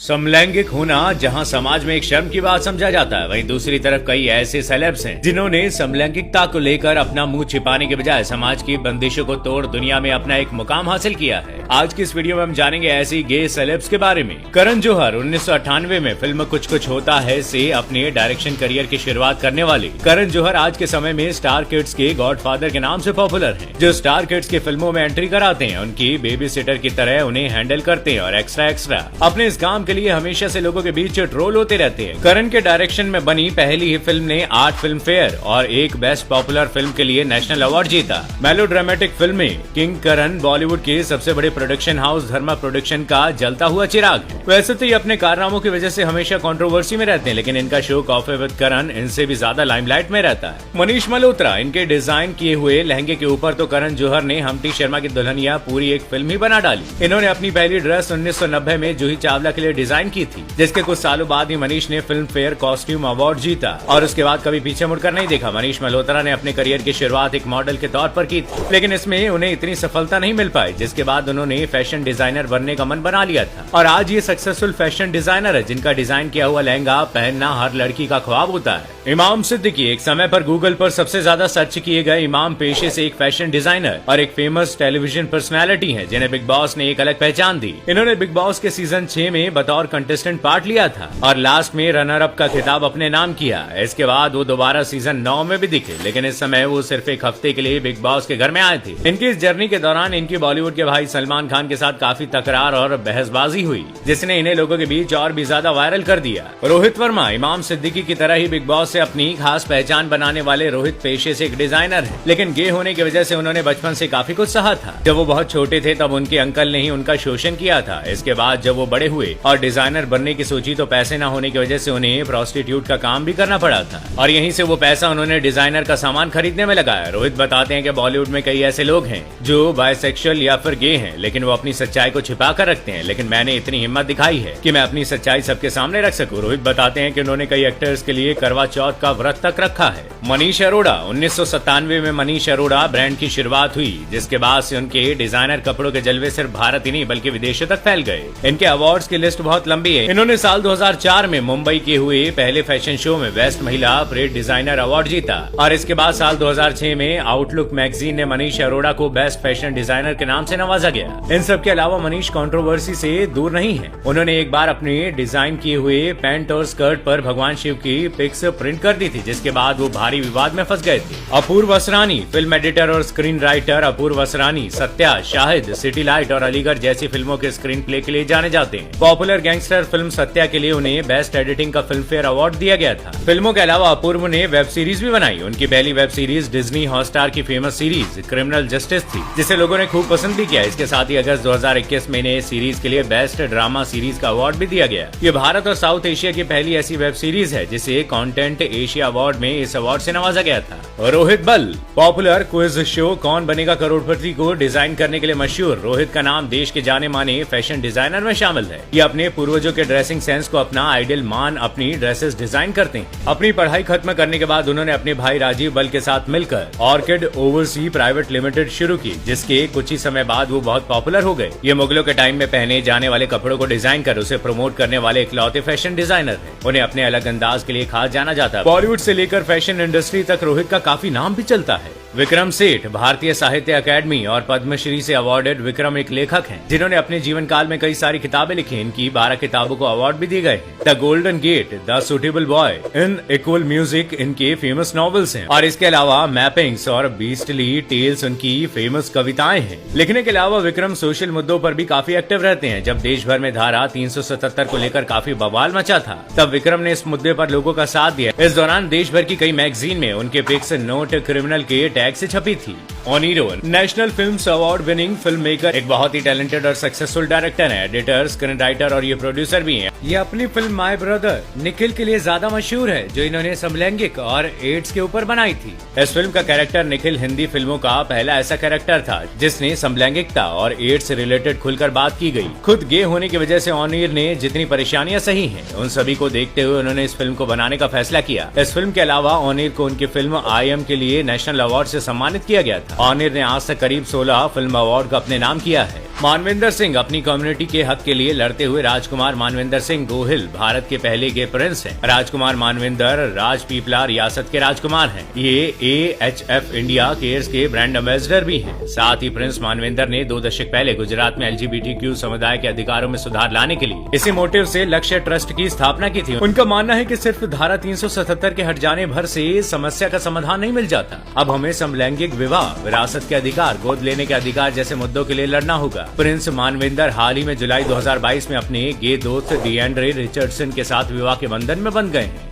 समलैंगिक होना जहां समाज में एक शर्म की बात समझा जाता है, वहीं दूसरी तरफ कई ऐसे सेलेब्स हैं जिन्होंने समलैंगिकता को लेकर अपना मुंह छिपाने के बजाय समाज की बंदिशों को तोड़ दुनिया में अपना एक मुकाम हासिल किया है। आज की इस वीडियो में हम जानेंगे ऐसी गे सेलेब्स के बारे में। करण जौहर 1998 में फिल्म कुछ कुछ होता है से अपने डायरेक्शन करियर की शुरुआत करने वाले करण जौहर आज के समय में स्टार किड्स के गॉडफादर के नाम से पॉपुलर हैं। जो स्टार किड्स की फिल्मों में एंट्री कराते हैं उनकी बेबी सिटर की तरह उन्हें हैंडल करते हैं और एक्स्ट्रा अपने इस काम के लिए हमेशा से लोगों के बीच ट्रोल होते रहते हैं। करण के डायरेक्शन में बनी पहली ही फिल्म ने 8 फिल्म फेयर और एक बेस्ट पॉपुलर फिल्म के लिए नेशनल अवार्ड जीता। मेलोड्रामेटिक फिल्में किंग करण बॉलीवुड के सबसे बड़े प्रोडक्शन हाउस धर्मा प्रोडक्शन का जलता हुआ चिराग है। वैसे तो ये अपने कारनामों की वजह से हमेशा कंट्रोवर्सी में रहते हैं, लेकिन इनका शो कॉफी विद करण इनसे भी ज्यादा लाइमलाइट में रहता है। मनीष मल्होत्रा इनके डिजाइन किए हुए लहंगे के ऊपर तो करण जौहर ने हम्टी शर्मा की दुल्हनिया पूरी एक फिल्म ही बना डाली। इन्होंने अपनी पहली ड्रेस 1990 में जूही चावला के लिए डिजाइन की थी, जिसके कुछ सालों बाद ही मनीष ने फिल्म फेयर कॉस्ट्यूम अवार्ड जीता और उसके बाद कभी पीछे मुड़कर नहीं देखा। मनीष मल्होत्रा ने अपने करियर की शुरुआत एक मॉडल के तौर पर की थी, लेकिन इसमें उन्हें इतनी सफलता नहीं मिल पाई, जिसके बाद उन्होंने फैशन डिजाइनर बनने का मन बना लिया था और आज ये सक्सेसफुल फैशन डिजाइनर है जिनका डिजाइन किया हुआ लहंगा पहनना हर लड़की का ख्वाब होता है। इमाम सिद्दीकी एक समय पर गूगल पर सबसे ज्यादा सर्च किए गए इमाम पेशे से एक फैशन डिजाइनर और एक फेमस टेलीविजन पर्सनैलिटी है जिन्हें बिग बॉस ने एक अलग पहचान दी। इन्होंने बिग बॉस के सीजन 6 में बतौर कंटेस्टेंट पार्ट लिया था और लास्ट में रनर अप का खिताब अपने नाम किया। इसके बाद वो दोबारा सीजन 9 में भी दिखे, लेकिन इस समय वो सिर्फ एक हफ्ते के लिए बिग बॉस के घर में आए थे। इनकी इस जर्नी के दौरान इनकी बॉलीवुड के भाई सलमान खान के साथ काफी तकरार और बहसबाजी हुई, जिसने इन्हें लोगों के बीच और भी ज्यादा वायरल कर दिया। रोहित वर्मा इमाम सिद्दीकी की तरह ही बिग बॉस से अपनी खास पहचान बनाने वाले रोहित पेशे से एक डिजाइनर है, लेकिन गे होने की वजह से उन्होंने बचपन से काफी कुछ सहा था। जब वो बहुत छोटे थे तब उनके अंकल ने ही उनका शोषण किया था। इसके बाद जब वो बड़े हुए और डिजाइनर बनने की सोची तो पैसे न होने की वजह से उन्हें प्रोस्टिट्यूट का काम भी करना पड़ा था और यहीं से वो पैसा उन्होंने डिजाइनर का सामान खरीदने में लगाया। रोहित बताते हैं कि बॉलीवुड में कई ऐसे लोग हैं जो बायसेक्सुअल या फिर गे हैं, लेकिन वो अपनी सच्चाई को छिपा कर रखते हैं, लेकिन मैंने इतनी हिम्मत दिखाई है कि मैं अपनी सच्चाई सबके सामने रख सकूं। रोहित बताते हैं कि उन्होंने कई एक्टर्स के लिए करवा चौथ का व्रत तक रखा है। मनीष अरोड़ा 1997 में मनीष अरोड़ा ब्रांड की शुरुआत हुई, जिसके बाद से उनके डिजाइनर कपड़ों के जलवे सिर्फ भारत ही नहीं बल्कि विदेशों तक फैल गए। इनके अवार्ड्स की लिस्ट बहुत लंबी है। इन्होंने साल 2004 में मुंबई के हुए पहले फैशन शो में बेस्ट महिला परेड डिजाइनर अवार्ड जीता और इसके बाद साल 2006 में आउटलुक मैगजीन ने मनीष अरोड़ा को बेस्ट फैशन डिजाइनर के नाम से नवाजा गया। इन सब के अलावा मनीष कंट्रोवर्सी से दूर नहीं है। उन्होंने एक बार अपने डिजाइन किए हुए पैंट और स्कर्ट पर भगवान शिव की पिक्स प्रिंट कर दी थी, जिसके बाद वो भारी विवाद में फंस गए थे। अपूर्व असरानी फिल्म एडिटर और स्क्रीन राइटर अपूर्व असरानी सत्या, शाहिद, सिटी लाइट और अलीगढ़ जैसी फिल्मों के स्क्रीन प्ले के लिए जाने जाते हैं। पॉपुलर गैंगस्टर फिल्म सत्या के लिए उन्हें बेस्ट एडिटिंग का फिल्म फेयर अवार्ड दिया गया था। फिल्मों के अलावा अपूर्व ने वेब सीरीज भी बनाई। उनकी पहली वेब सीरीज डिज्नी हॉटस्टार की फेमस सीरीज क्रिमिनल जस्टिस थी, जिसे लोगों ने खूब पसंद भी किया। इसके साथ ही अगस्त 2021 में इन्हें सीरीज के लिए बेस्ट ड्रामा सीरीज का अवार्ड भी दिया गया। ये भारत और साउथ एशिया की पहली ऐसी वेब सीरीज है जिसे कंटेंट एशिया अवार्ड में इस अवार्ड से नवाजा गया था। रोहित बल पॉपुलर क्विज शो कौन बनेगा करोड़पति को डिजाइन करने के लिए मशहूर रोहित का नाम देश के जाने माने फैशन डिजाइनर में शामिल है। ये अपने पूर्वजों के ड्रेसिंग सेंस को अपना आइडियल मान अपनी ड्रेसेस डिजाइन करते हैं। अपनी पढ़ाई खत्म करने के बाद उन्होंने अपने भाई राजीव बल के साथ मिलकर ऑर्किड ओवरसी प्राइवेट लिमिटेड शुरू की, जिसके कुछ ही समय बाद वो बहुत पॉपुलर हो गए। ये मुगलों के टाइम में पहने जाने वाले कपड़ों को डिजाइन कर उसे प्रमोट करने वाले इकलौते फैशन डिजाइनर हैं। उन्हें अपने अलग अंदाज के लिए खास जाना जाता है। बॉलीवुड से लेकर फैशन इंडस्ट्री तक रोहित का काफी नाम भी चलता है। विक्रम सेठ भारतीय साहित्य अकादमी और पद्मश्री से अवार्डेड विक्रम एक लेखक हैं, जिन्होंने अपने जीवन काल में कई सारी किताबें लिखी। इनकी 12 किताबों को अवार्ड भी दिए गए हैं। The Golden Gate, the suitable boy, an equal music इनके फेमस नॉवेल्स हैं और इसके अलावा मैपिंग्स और बीस्टली टेल्स उनकी फेमस कविताएं हैं। लिखने के अलावा विक्रम सोशल मुद्दों पर भी काफी एक्टिव रहते हैं। जब देश भर में धारा 377 को लेकर काफी बवाल मचा था, तब विक्रम ने इस मुद्दे पर लोगों का साथ दिया। इस दौरान देश भर की कई मैगजीन में उनके पिक्स नोट क्रिमिनल के टैग से छपी थी। Onir national films award winning film maker, एक बहुत ही टैलेंटेड और सक्सेसफुल डायरेक्टर है, एडिटर, स्क्रीन राइटर और ये प्रोड्यूसर भी हैं। ये अपनी फिल्म माय ब्रदर निखिल के लिए ज्यादा मशहूर है, जो इन्होंने समलैंगिक और एड्स के ऊपर बनाई थी। इस फिल्म का कैरेक्टर निखिल हिंदी फिल्मों का पहला ऐसा कैरेक्टर था जिसने समलैंगिकता और एड्स से रिलेटेड खुलकर बात की गई। खुद गे होने की वजह से ओनीर ने जितनी परेशानियां सही हैं, उन सभी को देखते हुए उन्होंने इस फिल्म को बनाने का फैसला किया। इस फिल्म के अलावा ओनीर को उनकी फिल्म आई एम के लिए नेशनल अवार्ड से सम्मानित किया गया था। आनिर ने आज तक करीब 16 फिल्म अवार्ड को अपने नाम किया है। मानविंदर सिंह अपनी कम्युनिटी के हक के लिए लड़ते हुए राजकुमार मानविंदर सिंह गोहिल भारत के पहले गे प्रिंस हैं। राजकुमार मानविंदर राजपीपला रियासत के राजकुमार हैं। ये AHF इंडिया केयर्स के ब्रांड एम्बेसडर भी हैं। साथ ही प्रिंस मानविंदर ने 2 दशक पहले गुजरात में LGBTQ समुदाय के अधिकारों में सुधार लाने के लिए इसी मोटिव से लक्ष्य ट्रस्ट की स्थापना की थी। उनका मानना है कि सिर्फ धारा 377 के हट जाने भर से समस्या का समाधान नहीं मिल जाता। अब हमें समलैंगिक विवाह, विरासत के अधिकार, गोद लेने के अधिकार जैसे मुद्दों के लिए लड़ना होगा। प्रिंस मानविंदर हाल ही में जुलाई 2022 में अपने गे दोस्त डिएंड्रे रिचर्डसन के साथ विवाह के बंधन में बंध गए हैं।